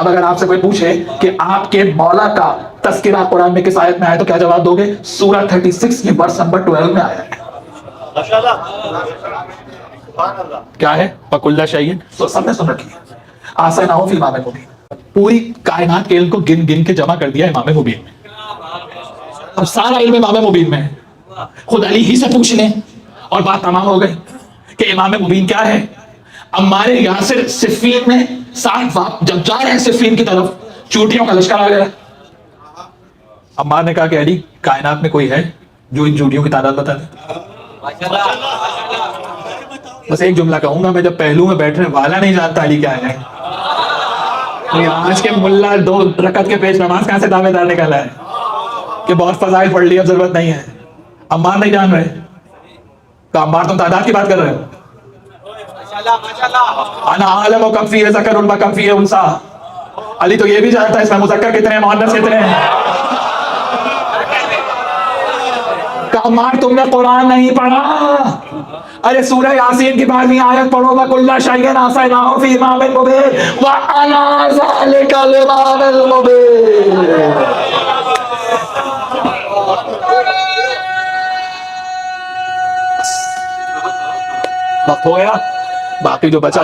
اب اگر آپ سے کوئی پوچھے کہ آپ کے مولا کا تذکرہ قرآن میں کس آیت میں آیا تو کیا جواب دو گے؟ سورہ 36 کی ورس نمبر 12 میں آیا ہے. کیا ہے؟ وَكُلَّ شَيْءٍ، تو سب نے سن رکھی ہے. آسَيْنَاهُ فِي إِمَامٍ مُبِينٍ، پوری کائنات کے علم کو گن گن کے جمع کر دیا امام مبین میں. اب سارا علم امام مبین میں ہے. خود علی ہی سے پوچھ لیں اور بات تمام ہو گئی کہ امام مبین کیا ہے. عمار یاسر صفین میں ساتھ جب جا رہے ہیں صفین کی طرف، چوٹیوں کا لشکر آ گیا. عمار نے کہا کہ علی کائنات میں کوئی ہے جو ان چوٹیوں کی تعداد بتا دے؟ بس ایک جملہ کہوں گا میں، جب پہلو میں بیٹھنے والا نہیں جانتا علی کیا ہے. آج کے ملا 2 رکعت کے پیش نماز کہاں سے دعوے دار نکالا ہے کہ بہت فضائل پڑھ لی اب ضرورت نہیں ہے. عمار نہیں جان رہے تو عمار تم تعداد کی بات کر رہے ہو. انا عالم و کم فی ذکر و کم فی انثی، علی تو یہ بھی جانتا ہے اس میں مذکر کتنے ہیں مؤنث کتنے ہیں. کہ عمار تم نے قرآن نہیں پڑھا. ارے سورہ یاسین کی 12ویں آیت پڑھو، وَكُلَّ شَيْءٍ آسَيْنَاهُ فِي إِمَامٍ مُبِينٍ وَأَنَا ذَلِكَ الْإِمَامُ الْمُبِينُ. وقت ہو گیا، باقی جو بچا